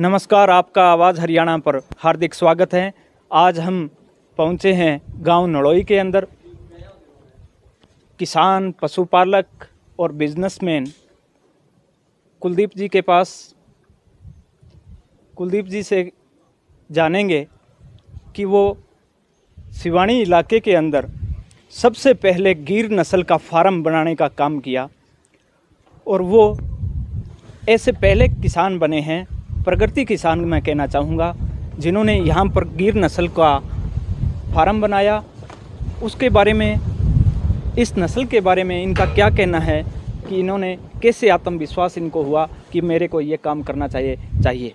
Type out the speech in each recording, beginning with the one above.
नमस्कार, आपका आवाज़ हरियाणा पर हार्दिक स्वागत है। आज हम पहुंचे हैं गांव नड़ोई के अंदर। किसान, पशुपालक और बिजनेसमैन कुलदीप जी के पास। कुलदीप जी से जानेंगे कि वो सिवानी इलाके के अंदर सबसे पहले गिर नस्ल का फार्म बनाने का काम किया और वो ऐसे पहले किसान बने हैं, प्रगति किसान मैं कहना चाहूँगा, जिन्होंने यहाँ पर गिर नस्ल का फार्म बनाया। उसके बारे में, इस नस्ल के बारे में इनका क्या कहना है कि इन्होंने कैसे आत्मविश्वास इनको हुआ कि मेरे को ये काम करना चाहिए।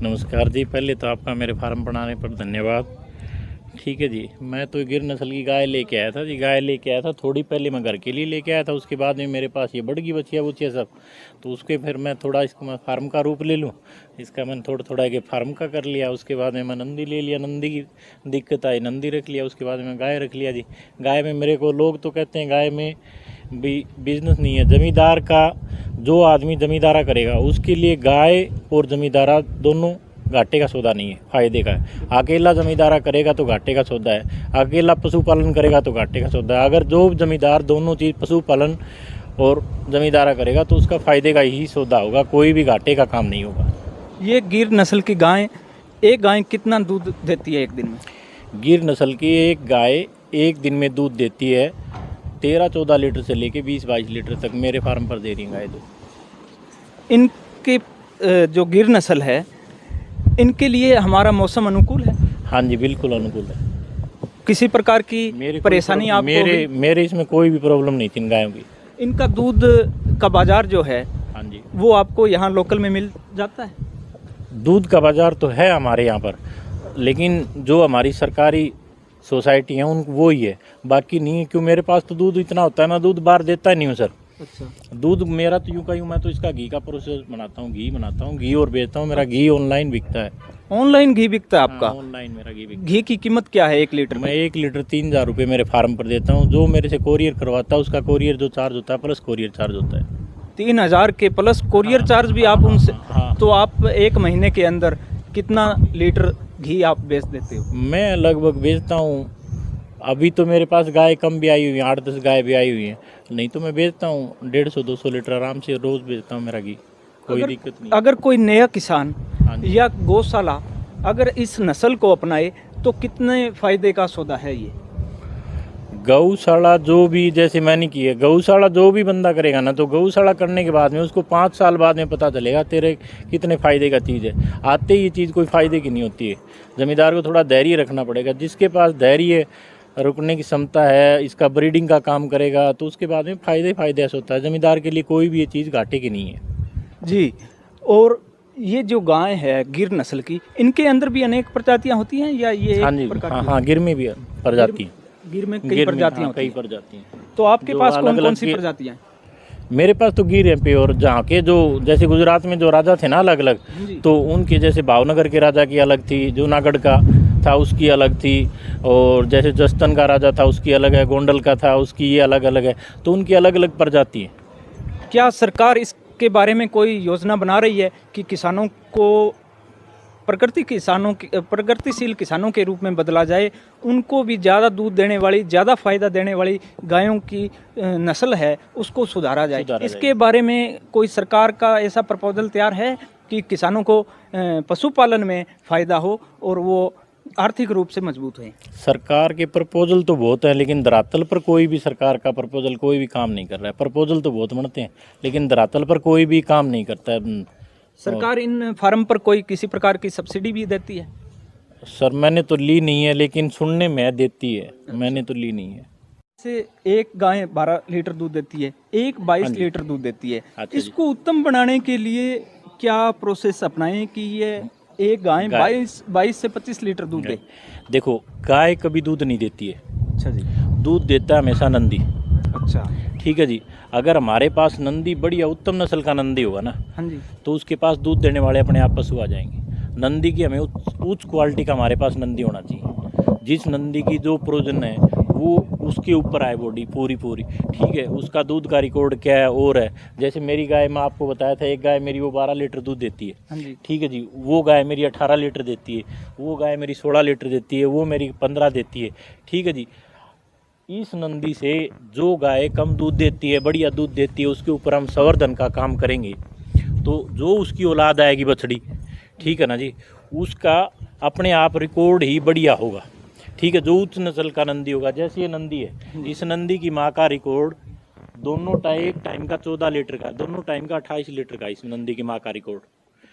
नमस्कार जी, पहले तो आपका मेरे फार्म बनाने पर धन्यवाद। ठीक है जी, मैं तो गिर नस्ल की गाय लेके आया था जी। गाय लेके आया था, थोड़ी पहले मैं घर के लिए लेके आया था। उसके बाद में मेरे पास ये बढ़ गई बचिया सब, तो उसके फिर मैं थोड़ा इसको मैं फार्म का रूप ले लूँ, इसका मैंने थोड़ा एक फार्म का कर लिया। उसके बाद में मैं नंदी ले लिया, नंदी की दिक्कत आई, नंदी रख लिया। उसके बाद में गाय रख लिया जी। गाय में मेरे को लोग तो कहते हैं गाय में भी बिजनेस नहीं है। ज़मींदार का, जो आदमी ज़मींदारा करेगा उसके लिए गाय और ज़मींदारा दोनों घाटे का सौदा नहीं है, फायदे का है। अकेला ज़मींदारा करेगा तो घाटे का सौदा है, अकेला पशुपालन करेगा तो घाटे का सौदा है। अगर जो ज़मींदार दोनों चीज़ पशुपालन और ज़मींदारा करेगा तो उसका फ़ायदे का ही सौदा होगा, कोई भी घाटे का काम नहीं होगा। ये गिर नस्ल की गाय, एक गाय कितना दूध देती है एक दिन में? गिर नस्ल की एक गाय एक दिन में दूध देती है 13-14 लीटर से लेके 20-22 लीटर तक मेरे फार्म पर दे रही है गाय दूध। इनके जो गिर नस्ल है, इनके लिए हमारा मौसम अनुकूल है? हाँ जी, बिल्कुल अनुकूल है। किसी प्रकार की परेशानी आपको? मेरे इसमें कोई भी प्रॉब्लम नहीं थी इन गायों की। इनका दूध का बाजार जो है, हाँ जी, वो आपको यहाँ लोकल में मिल जाता है? दूध का बाजार तो है हमारे यहाँ पर, लेकिन जो हमारी सरकारी सोसाइटी है उन वो ही है, बाकी नहीं है। क्यों, मेरे पास तो दूध इतना होता है, मैं दूध बाहर देता ही नहीं हूँ सर। अच्छा। दूध मेरा तो यूँ मैं तो इसका घी का प्रोसेस बनाता हूँ, घी बनाता हूँ, घी और बेचता हूँ। मेरा घी ऑनलाइन बिकता है। ऑनलाइन घी बिकता है आपका? ऑनलाइन मेरा घी बिकता है। घी की कीमत क्या है 1 लीटर? मैं 1 लीटर 3000 रुपये मेरे फार्म पर देता हूँ। जो मेरे से कोरियर करवाता है उसका कोरियर जो चार्ज होता है प्लस कोरियर चार्ज होता है 3000 के प्लस कोरियर चार्ज भी आप उनसे? हाँ। तो आप 1 महीने के अंदर कितना लीटर घी आप बेच देते हो? मैं लगभग बेचता हूँ, अभी तो मेरे पास गाय कम भी आई हुई है, 8-10 गाय भी आई हुई हैं, नहीं तो मैं बेचता हूँ 150-200 लीटर आराम से रोज़ बेचता हूँ मेरा घी, कोई दिक्कत नहीं। अगर कोई नया किसान हाँ जी। या गौशाला अगर इस नस्ल को अपनाए तो कितने फायदे का सौदा है ये? गौशाला जो भी, जैसे मैंने की है, गौशाला जो भी बंदा करेगा ना, तो गौशाला करने के बाद में उसको 5 साल बाद में पता चलेगा तेरे कितने फ़ायदे का चीज़ है। आते ही ये चीज़ कोई फ़ायदे की नहीं होती है। ज़मींदार को थोड़ा धैर्य रखना पड़ेगा। जिसके पास धैर्य, रुकने की क्षमता है, इसका ब्रीडिंग का काम करेगा, तो उसके बाद में फ़ायदे ऐसा होता है। ज़मींदार के लिए कोई भी ये चीज़ घाटे की नहीं है जी। और ये जो गाय है गिर नस्ल की, इनके अंदर भी अनेक प्रजातियां होती हैं या ये हाँ जी, हाँ, गिर में भी प्रजाति हैं। गिर में कई प्रजातियां होती हैं? कई प्रजातियां। तो आपके पास कौन सी प्रजातियां हैं? मेरे पास तो गिर है प्योर। जहाँ के जो, जैसे गुजरात में जो राजा थे ना अलग अलग, तो उनके जैसे भावनगर के राजा की अलग थी, जूनागढ़ का था उसकी अलग थी, और जैसे जस्तन का राजा था उसकी अलग है, गोंडल का था उसकी ये अलग अलग है, तो उनकी अलग अलग प्रजाति है। क्या सरकार इसके बारे में कोई योजना बना रही है कि किसानों को प्रगतिशील किसानों के रूप में बदला जाए, उनको भी ज़्यादा दूध देने वाली, ज़्यादा फायदा देने वाली गायों की नस्ल है उसको सुधारा जाए? इसके बारे में कोई सरकार का ऐसा प्रपोजल तैयार है कि किसानों को पशुपालन में फ़ायदा हो और वो आर्थिक रूप से मजबूत है? सरकार के प्रपोजल तो बहुत है, लेकिन धरातल पर कोई भी सरकार का प्रपोजल कोई भी काम नहीं कर रहा है। प्रपोजल तो बहुत बनते हैं, लेकिन धरातल पर कोई भी काम नहीं करता है। सरकार इन फार्म पर कोई किसी प्रकार की सब्सिडी भी देती है? सर मैंने तो ली नहीं है, लेकिन सुनने में देती है। मैंने तो ली नहीं है। से एक गाय 12 लीटर दूध देती है, एक 22 लीटर दूध देती है। इसको उत्तम बनाने के लिए क्या प्रोसेस अपनाएं कि ये एक गाय 22 से 25 लीटर दूध दे? देखो, गाय कभी दूध नहीं देती है। अच्छा जी। दूध देता है हमेशा नंदी। अच्छा, ठीक है जी। अगर हमारे पास नंदी बढ़िया उत्तम नस्ल का नंदी होगा ना, हाँ जी, तो उसके पास दूध देने वाले अपने आप पशु आ जाएंगे। नंदी की हमें उच्च क्वालिटी का हमारे पास नंदी होना चाहिए। जिस नंदी की जो प्रोजन है वो उसके ऊपर आए बॉडी पूरी पूरी, ठीक है। उसका दूध का रिकॉर्ड क्या है और है, जैसे मेरी गाय मैं आपको बताया था, एक गाय मेरी वो 12 लीटर दूध देती है, हाँ जी। ठीक है जी। वो गाय मेरी 18 लीटर देती है, वो गाय मेरी 16 लीटर देती है, वो मेरी 15 देती है, ठीक है जी। इस नंदी से जो गाय कम दूध देती है, बढ़िया दूध देती है, उसके ऊपर हम संवर्धन का काम करेंगे, तो जो उसकी औलाद आएगी बछड़ी, ठीक है ना जी, उसका अपने आप रिकॉर्ड ही बढ़िया होगा, ठीक है। जो उच्च नस्ल का नंदी होगा, जैसे ये नंदी है, इस नंदी की माँ का रिकॉर्ड दोनों टाइम टाइम का 14 लीटर का, दोनों टाइम का 28 लीटर का, इस नंदी की माँ का रिकॉर्ड।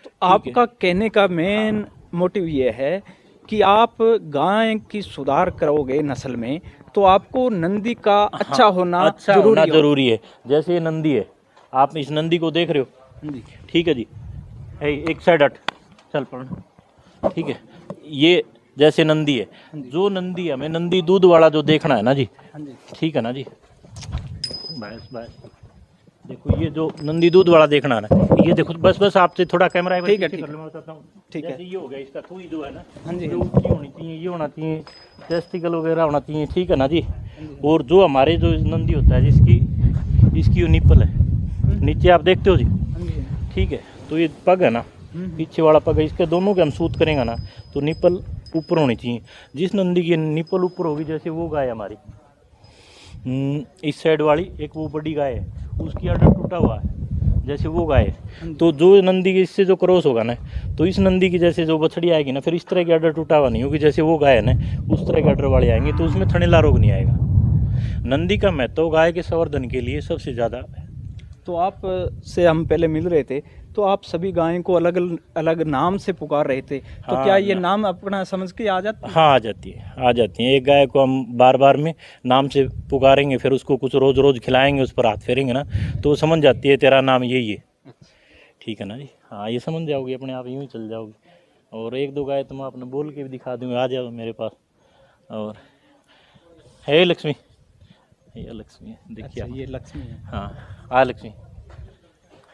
तो आपका कहने का मेन मोटिव ये है कि आप गाय की सुधार करोगे नस्ल में, तो आपको नंदी का अच्छा होना अच्छा जरूरी होना हो। जरूरी है। जैसे ये नंदी है, आप इस नंदी को देख रहे हो, हाँ जी। ठीक है जी। एक साइड हट, चल पढ़, ठीक है। ये जैसे नंदी है, जो नंदी हमें नंदी दूध वाला जो देखना है ना जी, हाँ जी। ठीक है ना जी। बस बस देखो, ये जो नंदी दूध वाला देखना है ना, ये देखो, बस बस आपसे थोड़ा कैमरा ठीक है, ठीक है। मैं बताता हूँ। ठीक है। जैसे ये हो गया, इसका थोड़ी जो है ना, हाँ जी, जो हाँ जी। ऊंची होनी चाहिए, ये होना चाहिए, टेस्टिकल वगैरह होना चाहिए, ठीक है ना जी। और जो हमारे जो नंदी होता है, जिसकी इसकी जो निप्पल है, नीचे आप देखते हो जी, हाँ जी। ठीक है। तो ये पग है ना, पीछे वाला पग है, इसके दोनों के हम सूत करेंगे ना, तो निप्पल ऊपर होनी चाहिए। जिस नंदी की निप्पल ऊपर होगी, जैसे वो गाय हमारी इस साइड वाली, एक वो बड़ी गाय है, उसकी अडर टूटा हुआ है, जैसे वो गाय है, तो जो नंदी की इससे जो क्रॉस होगा ना, तो इस नंदी की जैसे जो बछड़ी आएगी ना, फिर इस तरह की अडर टूटा हुआ नहीं होगी, जैसे वो गाय है ना, उस तरह के अडर वाले आएंगे, तो उसमें थनेला रोग नहीं आएगा। नंदी का महत्व गाय के संवर्धन के लिए सबसे ज़्यादा है। तो आप से हम पहले मिल रहे थे, तो आप सभी गायों को अलग अलग नाम से पुकार रहे थे, तो हाँ, क्या ये नाम अपना समझ के आ जाते? हाँ, आ जाती है, आ जाती हैं। एक गाय को हम बार बार में नाम से पुकारेंगे, फिर उसको कुछ रोज़ रोज़ खिलाएंगे, उस पर हाथ फेरेंगे ना, तो वो समझ जाती है तेरा नाम यही है, ठीक है ना जी। हाँ, ये समझ जाओगी अपने आप, यूँ ही चल जाओगी। और एक दो गाय तो मैं अपने बोल के भी दिखा दूँगा, आ जाओ मेरे पास। और है लक्ष्मी, ये लक्ष्मी है, देखिए अच्छा, ये लक्ष्मी है। हाँ, आ लक्ष्मी।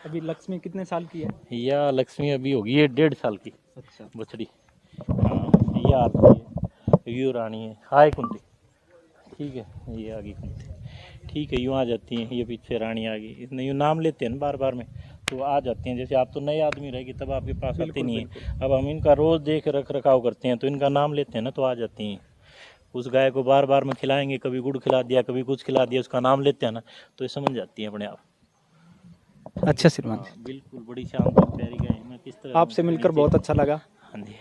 अभी लक्ष्मी कितने साल की है? या लक्ष्मी अभी होगी ये 1.5 साल की अच्छा। बछड़ी। हाँ, ये आरती है, ये रानी है, हाय कुंती, ठीक है। ये आ गई कुंती, ठीक है। यूँ आ जाती हैं, ये पीछे रानी आ गई। इसने यूँ नाम लेते हैं ना बार बार में, तो आ जाती हैं। जैसे आप तो नए आदमी रहेगी, तब आपके पास आती नहीं है। अब हम इनका रोज़ देख रख रखाव करते हैं, तो इनका नाम लेते हैं ना, तो आ जाती हैं। उस गाय को बार बार में खिलाएंगे, कभी गुड़ खिला दिया, कभी कुछ खिला दिया, उसका नाम लेते हैं ना, तो ये समझ जाती हैं अपने आप। अच्छा श्रीमान, हाँ, बिल्कुल, बड़ी शानदार प्यारी गाय है। मैं किस तरह आपसे मिलकर बहुत अच्छा लगा। हाँ जी।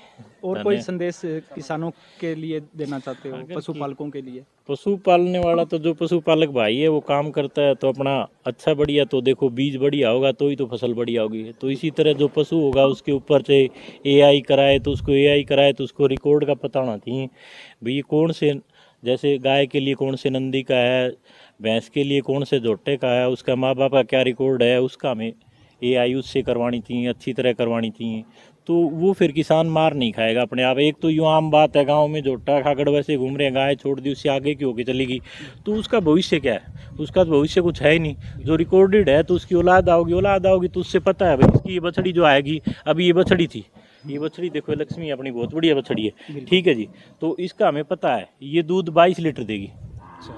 और कोई संदेश किसानों के लिए देना चाहते हो, पशुपालकों के लिए? पशु पालने वाला तो जो पशुपालक भाई है वो काम करता है, तो अपना अच्छा बढ़िया, तो देखो बीज बढ़िया होगा तो ही तो फसल बढ़िया होगी। तो इसी तरह जो पशु होगा उसके ऊपर से एआई कराए, तो उसको एआई कराए, तो उसको रिकॉर्ड का पता होना चाहिए भाई, ये कौन से, जैसे गाय के लिए कौन से नंदी का है, भैंस के लिए कौन से जोटे का है, उसका माँ बाप का क्या रिकॉर्ड है, उसका हमें एआई उससे करवानी चाहिए, अच्छी तरह करवानी चाहिए। तो वो फिर किसान मार नहीं खाएगा अपने आप। एक तो यूँ आम बात है, गांव में जोटा खागड़ वैसे घूम रहे हैं, गाय छोड़ दी, उससे आगे की होके चली गई, तो उसका भविष्य क्या है? उसका तो भविष्य कुछ है ही नहीं। जो रिकॉर्डेड है, तो उसकी औलाद आओगी, तो उससे पता है भाई इसकी ये बछड़ी जो आएगी, अभी ये बछड़ी थी, ये बछड़ी देखो, लक्ष्मी अपनी बहुत बढ़िया बछड़ी है, ठीक है जी। तो इसका हमें पता है ये दूध 22 लीटर देगी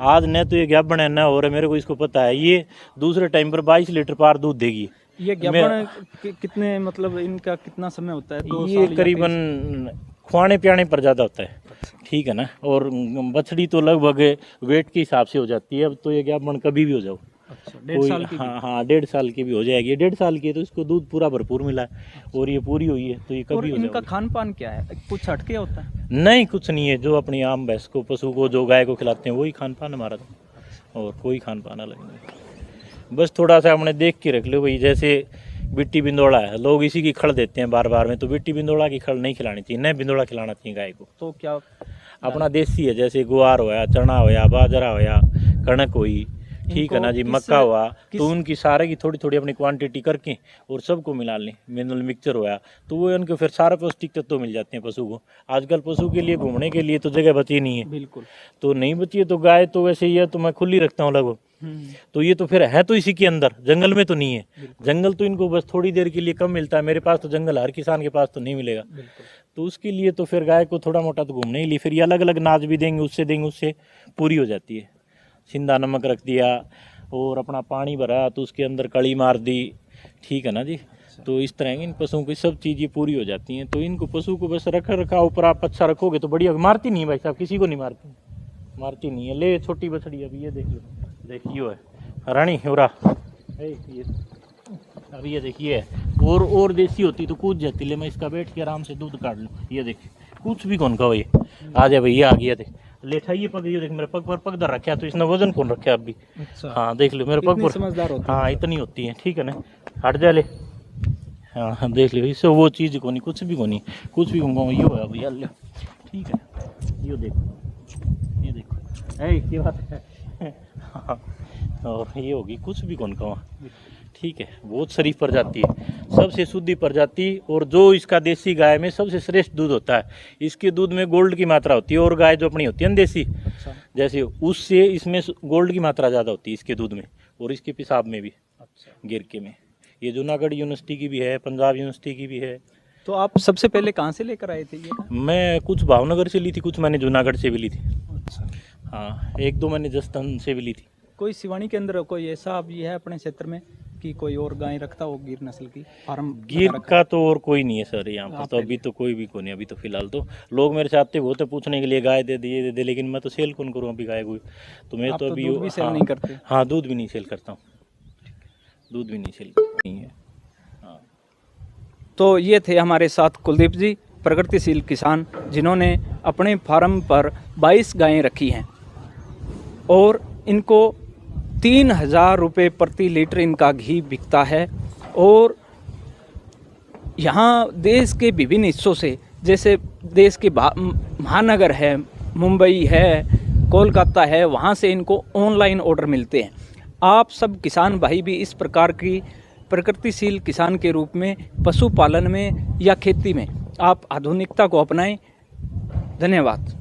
आज, न तो ये गाभण है न हो रहा, मेरे को इसको पता है, ये दूसरे टाइम पर 22 लीटर पार दूध देगी। ये गाभण कितने, मतलब इनका कितना समय होता है? 2 ये साल या करीबन खुआने पियाने पर ज़्यादा होता है, ठीक है ना। और बछड़ी तो लगभग वेट के हिसाब से हो जाती है। अब तो ये गाभण कभी भी हो जाओ, अच्छा, 1.5 साल की? हाँ हाँ, 1.5 साल की भी हो जाएगी। 1.5 साल की है तो इसको दूध पूरा भरपूर मिला है, और ये पूरी हुई है, तो ये और कभी हो इनका जाएगी। खान पान क्या है, कुछ हटके होता है? नहीं, कुछ नहीं है, जो अपनी आम भैंस को, पशु को, जो गाय को खिलाते हैं, वही खान पान हमारा, तो और कोई खान पान अलग नहीं। बस थोड़ा सा हमने देख के रख लो भाई, जैसे बिट्टी बिंदोड़ा है, लोग इसी की खड़ देते हैं बार बार में, तो बिट्टी बिंदोड़ा की खड़ नहीं खिलानी चाहिए, नहीं बिंदोड़ा खिलाना चाहिए गाय को। तो क्या अपना देसी है, जैसे गुआर होया, चना होया, बाजरा होया, कणक हुई, ठीक है ना जी, मक्का हुआ, तो उनकी सारे की थोड़ी थोड़ी अपनी क्वांटिटी करके और सबको मिला लें, मिनरल मिक्सचर होया, तो वो उनको फिर सारे पौष्टिक तत्व मिल जाते हैं पशु को। आजकल पशु के लिए घूमने के लिए तो जगह बची नहीं है, बिल्कुल, तो नहीं बची है, तो गाय तो वैसे ही है, तो मैं खुली रखता हूँ लगभग। तो ये तो फिर है तो इसी के अंदर, जंगल में तो नहीं है। जंगल तो इनको बस थोड़ी देर के लिए कम मिलता है, मेरे पास तो जंगल हर किसान के पास तो नहीं मिलेगा। तो उसके लिए तो फिर गाय को थोड़ा मोटा तो घूमने ही लिए, फिर ये अलग अलग नाज भी देंगे, उससे पूरी हो जाती है। सिंधा नमक रख दिया और अपना पानी भरा तो उसके अंदर कड़ी मार दी, ठीक है ना जी। तो इस तरह की इन पशुओं की सब चीज़ें पूरी हो जाती हैं। तो इनको पशु को बस रखा ऊपर आप अच्छा रखोगे तो बढ़िया, मारती नहीं है भाई साहब, किसी को नहीं मारती नहीं है। ले छोटी बछड़ी अभी ये देखियो है रानी होरा, ये अब ये देखिए, और देसी होती तो कूद जाती, ले मैं इसका बैठ के आराम से दूध काट लूँ। ये देख कुछ भी कौन का ये आ जाए भैया, आ गया देख, लेठाइए पग, ये देख मेरे पग पर पग धर रखा है, तो इसने वजन कौन रखा है अभी। अच्छा। हाँ देख लो मेरे पग पर, समझदार होती हाँ इतनी होती है, ठीक है ना, हट जा ले। हाँ देख लो, इससे वो चीज़ को नहीं, कुछ भी को नहीं, कुछ भी कहूँगा ये है भैया ले, ठीक है। ये देखो ये बात है। हाँ, और ये होगी कुछ भी कौन का, ठीक है। बहुत शरीफ प्रजाति है, सबसे शुद्ध प्रजाति, और जो इसका देसी गाय में सबसे श्रेष्ठ दूध होता है। इसके दूध में गोल्ड की मात्रा होती है, और गाय जो अपनी होती है ना देसी, अच्छा। जैसे उससे इसमें गोल्ड की मात्रा ज़्यादा होती है इसके दूध में, और इसके पेशाब में भी। अच्छा। गिरके में ये जूनागढ़ यूनिवर्सिटी की भी है, पंजाब यूनिवर्सिटी की भी है। तो आप सबसे पहले कहाँ से लेकर आए थे ये? मैं कुछ भावनगर से ली थी, कुछ मैंने जूनागढ़ से भी ली थी। अच्छा। हाँ, एक दो मैंने जसदन से भी ली थी। कोई सिवानी के अंदर कोई ऐसा अभी है अपने क्षेत्र में कि कोई और गाय रखता हो गिर नस्ल की फार्म? गिर का तो और कोई नहीं है सर यहाँ पर, तो आप अभी तो कोई भी नहीं, अभी तो फिलहाल तो लोग मेरे से आते बहुत है पूछने के लिए, गाय दे दे दे दे, लेकिन मैं तो सेल कौन करूँ अभी गाय कोई, तो मैं तो अभी दूध भी सेल नहीं करते? हाँ दूध भी नहीं सेल करता हूँ, दूध भी नहीं सेल नहीं है। हाँ, तो ये थे हमारे साथ कुलदीप जी, प्रगतिशील किसान, जिन्होंने अपने फार्म पर 22 गायें रखी हैं और इनको 3000 रुपये प्रति लीटर इनका घी बिकता है। और यहाँ देश के विभिन्न हिस्सों से, जैसे देश के महानगर है, मुंबई है, कोलकाता है, वहाँ से इनको ऑनलाइन ऑर्डर मिलते हैं। आप सब किसान भाई भी इस प्रकार की प्रगतिशील किसान के रूप में पशुपालन में या खेती में आप आधुनिकता को अपनाएं। धन्यवाद।